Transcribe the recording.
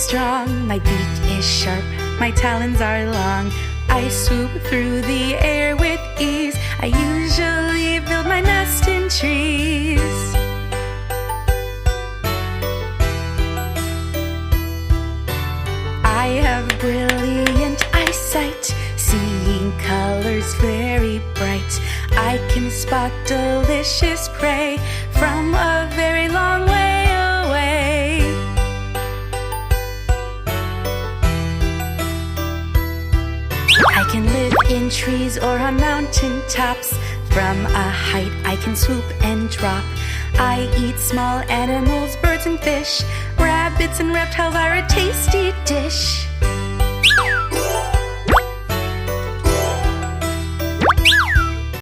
strong, my beak is sharp, my talons are long. I swoop through the air with ease. I usually build my nest in trees. I have brilliant eyesight, seeing colors very bright. I can spot delicious prey from a very long way away. I can live in trees or on mountain tops. From a height I can swoop and drop. I eat small animals, birds and fish. Rabbits and reptiles are a tasty dish.